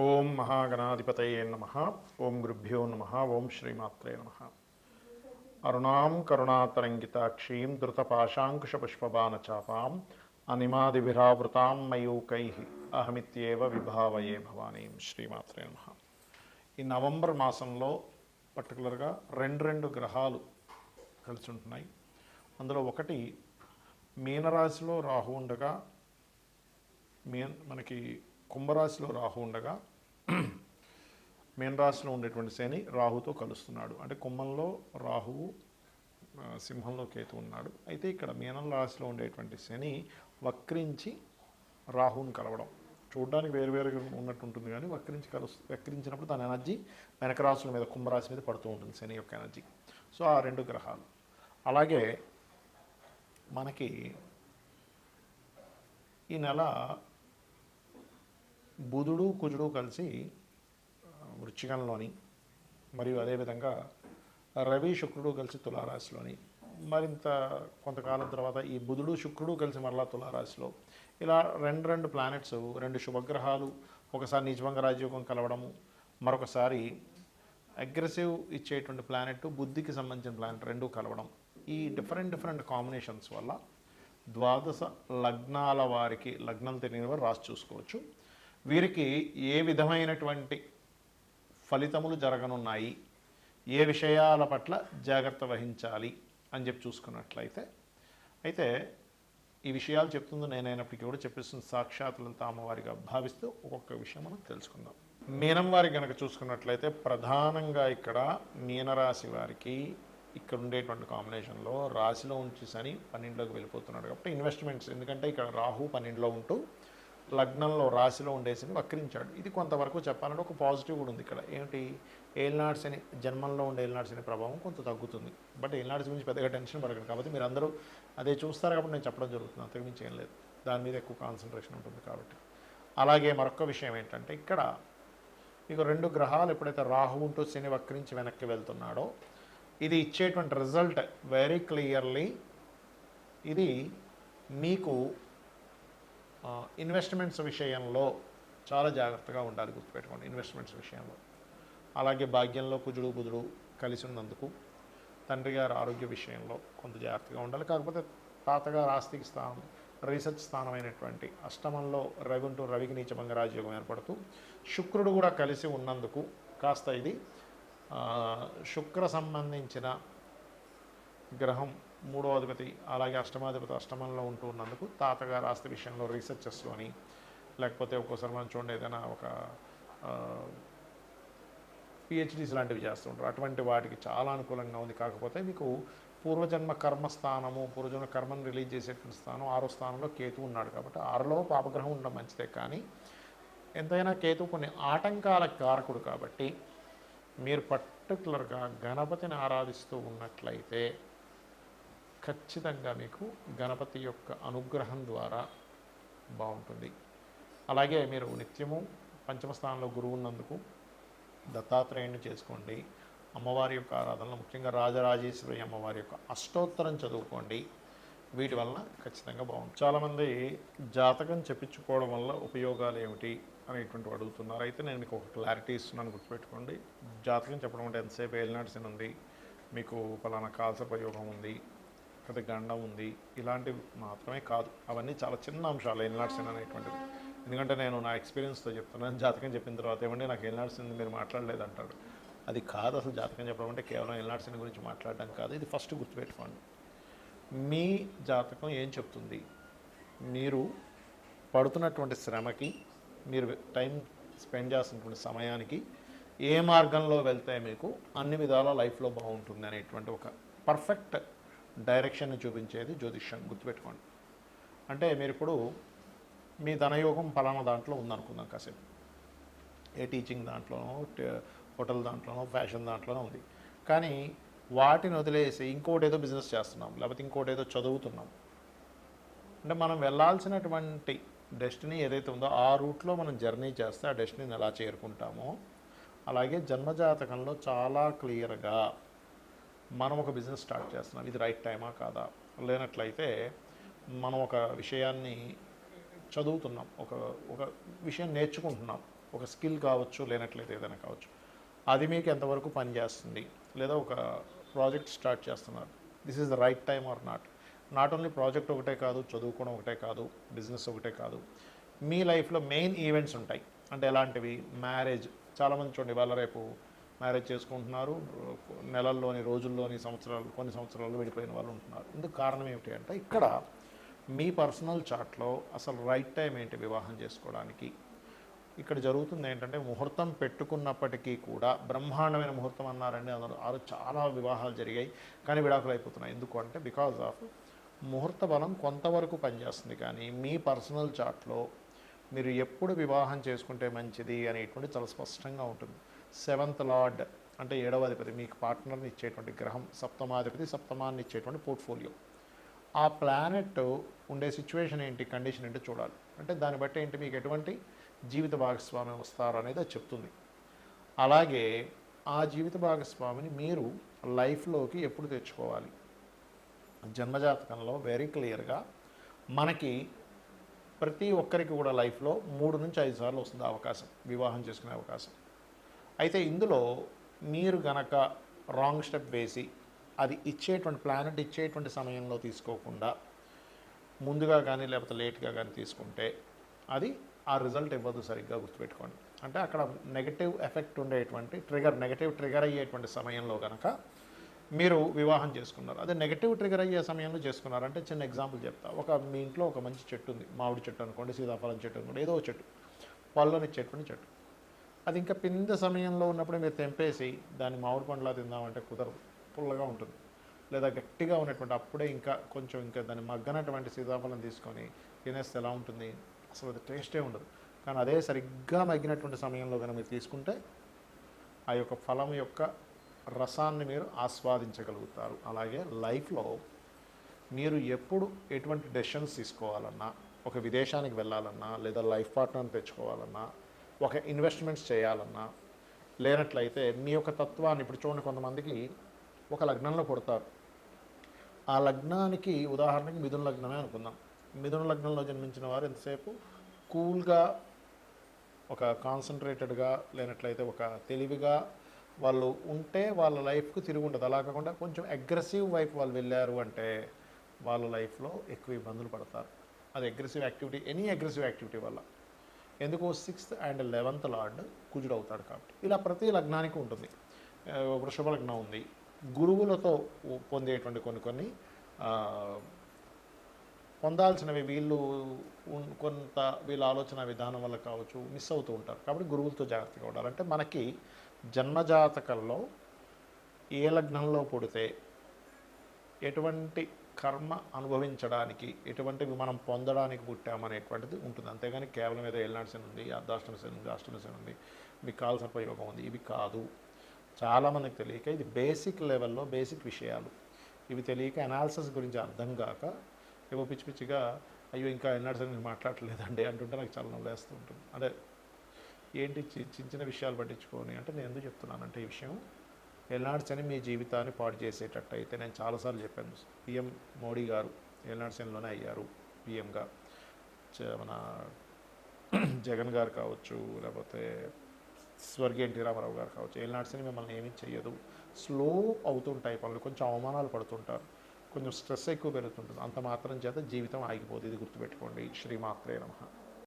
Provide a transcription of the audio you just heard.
ఓం మహాగణాధిపతయే నమః. ఓం గురుభ్యో నమః. ఓం శ్రీమాత్రే నమః. అరుణాం కరుణాతరంగితాక్షీం ధృతపాశాంకుశపుష్పబాణచాపాం అనిమాదివిరావృతాం మయూకైః అహమిత్యేవ విభావయే భవానీం. శ్రీమాత్రే నమః. ఈ నవంబర్ మాసంలో పర్టికులర్గా రెండు గ్రహాలు కలిసి ఉంటున్నాయి. అందులో ఒకటి మీనరాశిలో రాహు ఉండగా, మనకి కుంభరాశిలో రాహు ఉండగా మీనరాశిలో ఉండేటువంటి శని రాహుతో కలుస్తున్నాడు. అంటే కుంభంలో రాహువు, సింహంలో కేతు ఉన్నాడు. అయితే ఇక్కడ మీనం రాశిలో ఉండేటువంటి శని వక్రించి రాహువుని కలవడం చూడడానికి వేరువేరుగా ఉన్నట్టు ఉంటుంది, కానీ వక్రించినప్పుడు తన ఎనర్జీ వెనక రాశుల మీద, కుంభరాశి మీద పడుతూ ఉంటుంది శని యొక్క ఎనర్జీ. సో ఆ రెండు గ్రహాలు. అలాగే మనకి ఈ నెల బుధుడు కుజుడు కలిసి వృశ్చికంలోని, మరియు అదేవిధంగా రవి శుక్రుడు కలిసి తులారాశిలోని, మరింత కొంతకాలం తర్వాత ఈ బుధుడు శుక్రుడు కలిసి మరలా తులారాశిలో, ఇలా రెండు ప్లానెట్స్, రెండు శుభగ్రహాలు ఒకసారి నీచభంగ రాజయోగం కలవడము, మరొకసారి అగ్రెసివ్ ఇచ్చేటువంటి ప్లానెట్ బుద్ధికి సంబంధించిన ప్లానెట్ రెండు కలవడం. ఈ డిఫరెంట్ కాంబినేషన్స్ వల్ల ద్వాదశ లగ్నాల వారికి, లగ్నం తెలియని వారు రాసి చూసుకోవచ్చు, వీరికి ఏ విధమైనటువంటి ఫలితములు జరగనున్నాయి, ఏ విషయాల పట్ల జాగ్రత్త వహించాలి అని చెప్పి చూసుకున్నట్లయితే, అయితే ఈ విషయాలు చెప్తుంది నేనైనప్పటికీ కూడా చెప్పేస్తుంది సాక్షాత్ లలిత అమ్మవారిగా భావిస్తూ ఒక్కొక్క విషయం మనం తెలుసుకుందాం. మీనం వారికి కనుక చూసుకున్నట్లయితే ప్రధానంగా ఇక్కడ మీనరాశి వారికి ఇక్కడ ఉండేటువంటి కాంబినేషన్లో రాశిలో ఉంచి శని 12లోకి వెళ్ళిపోతున్నాడు. కాబట్టి ఇన్వెస్ట్మెంట్స్, ఎందుకంటే ఇక్కడ రాహు 12లో ఉంటూ లగ్నంలో రాశిలో ఉండేసి వక్రించాడు. ఇది కొంతవరకు చెప్పాలంటే ఒక పాజిటివ్ కూడా ఉంది ఇక్కడ. ఏమిటి, ఏలినాడు శని, జన్మంలో ఉండే ఏలినాడు శని ప్రభావం కొంత తగ్గుతుంది. బట్ ఏలినాడు శని గురించి పెద్దగా టెన్షన్ పడకండి. కాబట్టి మీరు అందరూ అదే చూస్తారు కాబట్టి నేను చెప్పడం జరుగుతుంది, అంతకుమించి ఏం లేదు. దాని మీద ఎక్కువ కాన్సన్ట్రేషన్ ఉంటుంది కాబట్టి. అలాగే మరొక విషయం ఏంటంటే, ఇక్కడ మీకు రెండు గ్రహాలు ఎప్పుడైతే రాహు ఉంటూ శని వక్రించి వెనక్కి వెళ్తున్నాడో, ఇది ఇచ్చేటువంటి రిజల్ట్ వెరీ క్లియర్లీ ఇది మీకు ఇన్వెస్ట్మెంట్స్ విషయంలో చాలా జాగ్రత్తగా ఉండాలి, గుర్తుపెట్టుకోండి ఇన్వెస్ట్మెంట్స్ విషయంలో. అలాగే భాగ్యంలో కుజుడు బుధుడు కలిసి ఉన్నందుకు తండ్రి గారి ఆరోగ్య విషయంలో కొంత జాగ్రత్తగా ఉండాలి. కాకపోతే తాతగారు ఆస్తికి స్థానం, రీసెర్చ్ స్థానమైనటువంటి అష్టమంలో రవి ఉంటూ రవికి నీచభంగ రాజయోగం ఏర్పడుతూ శుక్రుడు కూడా కలిసి ఉన్నందుకు కాస్త ఇది శుక్ర సంబంధించిన గ్రహం, మూడో అధిపతి, అలాగే అష్టమాధిపతి అష్టమంలో ఉంటూ ఉన్నందుకు తాతగారు ఆస్తి విషయంలో రీసెర్చెస్లోని, లేకపోతే ఒక్కోసారి మనం చూడండి ఏదైనా ఒక పిహెచ్డీస్ లాంటివి చేస్తుంటారు, అటువంటి వాటికి చాలా అనుకూలంగా ఉంది. కాకపోతే మీకు పూర్వజన్మ కర్మస్థానము, పూర్వజన్మ కర్మను రిలీజ్ చేసేటువంటి స్థానం 6వ స్థానంలో కేతు ఉన్నాడు. కాబట్టి 6లో పాపగ్రహం ఉండడం మంచిదే, కానీ ఎంతైనా కేతు కొన్ని ఆటంకాల కారకుడు. కాబట్టి మీరు పర్టికులర్గా గణపతిని ఆరాధిస్తూ ఉన్నట్లయితే ఖచ్చితంగా మీకు గణపతి యొక్క అనుగ్రహం ద్వారా బాగుంటుంది. అలాగే మీరు నిత్యము పంచమ స్థానంలో గురువు ఉన్నందుకు దత్తాత్రేయుని చేసుకోండి. అమ్మవారి యొక్క ఆరాధనలో ముఖ్యంగా రాజరాజేశ్వరి అమ్మవారి యొక్క అష్టోత్తరం చదువుకోండి. వీటి వల్ల ఖచ్చితంగా బాగుంటుంది. చాలామంది జాతకం చెప్పించుకోవడం వల్ల ఉపయోగాలు ఏమిటి అనేటువంటి అడుగుతున్నారు. అయితే నేను మీకు ఒక క్లారిటీ ఇస్తున్నాను, గుర్తుపెట్టుకోండి. జాతకం చెప్పడం అంటే ఎంతసేపు ఏలినాడు శని ఉంది, మీకు ఫలానా కాల్స ప్రయోగం ఉంది, లేదా గండం ఉంది, ఇలాంటివి మాత్రమే కాదు. అవన్నీ చాలా చిన్న అంశాలు ఏలినాడు శని అనేటువంటిది. ఎందుకంటే నేను నా ఎక్స్పీరియన్స్తో చెప్తున్నాను. జాతకం చెప్పిన తర్వాత ఏమంటే నాకు ఏలినాడు శని మీరు మాట్లాడలేదు అంటాడు. అది కాదు, అసలు జాతకం చెప్పడం అంటే కేవలం ఏలినాడు శని గురించి మాట్లాడడం కాదు. ఇది ఫస్ట్ గుర్తుపెట్టుకోండి. మీ జాతకం ఏం చెప్తుంది, మీరు పడుతున్నటువంటి శ్రమకి, మీరు టైం స్పెండ్ చేస్తున్నటువంటి సమయానికి ఏ మార్గంలో వెళ్తే మీకు అన్ని విధాల లైఫ్లో బాగుంటుంది అనేటువంటి ఒక పర్ఫెక్ట్ డైరెక్షన్ని చూపించేది జ్యోతిష్యం, గుర్తుపెట్టుకోండి. అంటే మీరు ఇప్పుడు మీ ధనయోగం ఫలానా దాంట్లో ఉందనుకుందాం కాసేపు, ఏ టీచింగ్ దాంట్లోనో, హోటల్ దాంట్లోనో, ఫ్యాషన్ దాంట్లోనో ఉంది. కానీ వాటిని వదిలేసి ఇంకోటి ఏదో బిజినెస్ చేస్తున్నాం, లేకపోతే ఇంకోటి ఏదో చదువుతున్నాం. అంటే మనం వెళ్ళాల్సినటువంటి డెస్టినీ ఏదైతే ఉందో ఆ రూట్లో మనం జర్నీ చేస్తే ఆ డెస్టినీని ఎలా చేరుకుంటామో, అలాగే జన్మజాతకంలో చాలా క్లియర్గా మనం ఒక బిజినెస్ స్టార్ట్ చేస్తున్నాం, ఇది రైట్ టైమా కాదా, లేనట్లయితే మనం ఒక విషయాన్ని చదువుతున్నాం, ఒక విషయం నేర్చుకుంటున్నాం, ఒక స్కిల్ కావచ్చు, లేనట్లయితే ఏదైనా కావచ్చు. అది మీకు ఎంతవరకు పనిచేస్తుంది, లేదా ఒక ప్రాజెక్ట్ స్టార్ట్ చేస్తున్నారు, this is the right time or not. Not only project ఒకటే కాదు, చదువుకోవడం ఒకటే కాదు, బిజినెస్ ఒకటే కాదు, మీ లైఫ్లో మెయిన్ ఈవెంట్స్ ఉంటాయి. అంటే ఎలాంటివి? మ్యారేజ్. చాలామంది చూడండి, వాళ్ళ రేపు మ్యారేజ్ చేసుకుంటున్నారు, నెలల్లోని, రోజుల్లోని, కొన్ని సంవత్సరాలు విడిపోయిన వాళ్ళు ఉంటున్నారు. ఇందుకు కారణం ఏమిటి అంటే, ఇక్కడ మీ పర్సనల్ చార్ట్లో అసలు రైట్ టైం ఏంటి వివాహం చేసుకోవడానికి. ఇక్కడ జరుగుతుంది ఏంటంటే, ముహూర్తం పెట్టుకున్నప్పటికీ కూడా బ్రహ్మాండమైన ముహూర్తం అన్నారండి అందరూ, చాలా వివాహాలు జరిగాయి కానీ విడాకులు అయిపోతున్నాయి. ఎందుకు అంటే, బికాజ్ ఆఫ్ ముహూర్త బలం కొంతవరకు పనిచేస్తుంది, కానీ మీ పర్సనల్ చార్ట్లో మీరు ఎప్పుడు వివాహం చేసుకుంటే మంచిది అనేటువంటి చాలా స్పష్టంగా ఉంటుంది. 7th లార్డ్ అంటే 7వ అధిపతి, మీకు పార్ట్నర్ని ఇచ్చేటువంటి గ్రహం, సప్తమాధిపతి సప్తమాన్ని ఇచ్చేటువంటి పోర్ట్ఫోలియో. ఆ ప్లానెట్ ఉండే సిచ్యువేషన్ ఏంటి, కండిషన్ ఏంటి చూడాలి. అంటే దాన్ని బట్టి ఏంటి, మీకు ఎటువంటి జీవిత భాగస్వామి వస్తారు అనేది అది చెప్తుంది. అలాగే ఆ జీవిత భాగస్వామిని మీరు లైఫ్లోకి ఎప్పుడు తెచ్చుకోవాలి. జన్మజాతకంలో వెరీ క్లియర్గా మనకి ప్రతి ఒక్కరికి కూడా లైఫ్లో 3 నుంచి 5 సార్లు వస్తుంది అవకాశం, వివాహం చేసుకునే అవకాశం. అయితే ఇందులో మీరు గనక రాంగ్ స్టెప్ వేసి, అది ఇచ్చేటువంటి ప్లానెట్ ఇచ్చేటువంటి సమయంలో తీసుకోకుండా ముందుగా కానీ లేకపోతే లేట్గా కానీ తీసుకుంటే అది ఆ రిజల్ట్ ఇవ్వదు. సరిగ్గా గుర్తుపెట్టుకోండి. అంటే అక్కడ నెగటివ్ ఎఫెక్ట్ ఉండేటువంటి నెగటివ్ ట్రిగర్ అయ్యేటువంటి సమయంలో కనుక మీరు వివాహం చేసుకున్నారు, అదే నెగటివ్ ట్రిగర్ అయ్యే సమయంలో చేసుకున్నారు. అంటే చిన్న ఎగ్జాంపుల్ చెప్తా. మీ ఇంట్లో ఒక మంచి చెట్టు ఉంది, మామిడి చెట్టు అనుకోండి, సీతాఫలం చెట్టు అనుకోండి, ఏదో చెట్టు, పళ్ళనిచ్చేటువంటి చెట్టు. అది ఇంకా పిందె సమయంలో ఉన్నప్పుడు మీరు తెంపేసి దాన్ని మామిడి పండులా తిందామంటే కుదరదు, పుల్లగా ఉంటుంది. లేదా గట్టిగా ఉన్నటువంటి అప్పుడే ఇంకా దాన్ని మగ్గనటువంటి సీతాఫలం తీసుకొని తినేస్తే ఎలా ఉంటుంది, అసలు అది టేస్టే ఉండదు. కానీ అదే సరిగ్గా మగ్గినటువంటి సమయంలో కనుక మీరు తీసుకుంటే ఆ యొక్క ఫలం యొక్క రసాన్ని మీరు ఆస్వాదించగలుగుతారు. అలాగే లైఫ్లో మీరు ఎప్పుడు ఎటువంటి డెసిషన్స్ తీసుకోవాలన్నా, ఒక విదేశానికి వెళ్ళాలన్నా, లేదా లైఫ్ పార్ట్నర్ని తెచ్చుకోవాలన్నా, ఒక ఇన్వెస్ట్మెంట్స్ చేయాలన్నా, లేనట్లయితే మీ యొక్క తత్వాన్ని, ఇప్పుడు చూడండి, కొంతమందికి ఒక లగ్నంలో పుడతారు. ఆ లగ్నానికి ఉదాహరణకి మిథున లగ్నమే అనుకుందాం. మిథున లగ్నంలో జన్మించిన వారు ఎంతసేపు కూల్గా, ఒక కాన్సన్ట్రేటెడ్గా, లేనట్లయితే ఒక తెలివిగా వాళ్ళు ఉంటే వాళ్ళ లైఫ్కు తిరిగి ఉండదు. అలా కాకుండా కొంచెం అగ్రెసివ్ వైపు వాళ్ళు వెళ్ళారు అంటే వాళ్ళ లైఫ్లో ఎక్కువ ఇబ్బందులు పడతారు. అది aggressive activity, any aggressive activity వల్ల. ఎందుకు? 6th and 11th లార్డ్ కుజుడు అవుతాడు కాబట్టి. ఇలా ప్రతి లగ్నానికి ఉంటుంది. వృషభ లగ్నం ఉంది, గురువులతో పొందేటువంటి కొన్ని పొందాల్సినవి వీళ్ళ ఆలోచన విధానం వల్ల కావచ్చు మిస్ అవుతూ ఉంటారు. కాబట్టి గురువులతో జాగ్రత్తగా ఉండాలి. అంటే మనకి జన్మజాతకంలో ఏ లగ్నంలో పుడితే ఎటువంటి కర్మ అనుభవించడానికి, ఎటువంటివి మనం పొందడానికి పుట్టామనేటువంటిది ఉంటుంది. అంతేగాని కేవలం ఏదో ఏలినాటి శని ఉంది, అర్ధాష్టమ శని ఉంది, అష్టమ శని ఉంది, మీకు కావాల్సిన ప్రయోగం ఉంది, ఇవి కాదు. చాలామందికి తెలియక, ఇది బేసిక్ లెవెల్లో బేసిక్ విషయాలు. ఇవి తెలియక అనాలిసిస్ గురించి అర్థం కాక ఏవో పిచ్చి పిచ్చిగా, అయ్యో ఇంకా ఏలినాటి శని మాట్లాడలేదండి అంటుంటే నాకు చాలా నవ్వులేస్తూ ఉంటుంది. అంటే ఏంటి చిన్న విషయాలు పట్టించుకొని అంటే, నేను ఎందుకు చెప్తున్నానంటే ఈ విషయం, ఏలినాటి శని మీ జీవితాన్ని పాడు చేసేటట్టు అయితే, నేను చాలాసార్లు చెప్పాను. పిఎం మోడీ గారు ఏలినాటి శనిలోనే అయ్యారు పిఎంగా. మన జగన్ గారు కావచ్చు, లేకపోతే స్వర్గీయ ఎన్టీ రామారావు గారు కావచ్చు. ఏలినాటి శని మిమ్మల్ని ఏమీ చెయ్యదు. స్లో అవుతుంటాయి పనులు, కొంచెం అవమానాలు పడుతుంటారు, కొంచెం స్ట్రెస్ ఎక్కువ పెరుగుతుంటుంది. అంత మాత్రం చేత జీవితం ఆగిపోతుంది. ఇది గుర్తుపెట్టుకోండి. శ్రీమాత్రే నమః.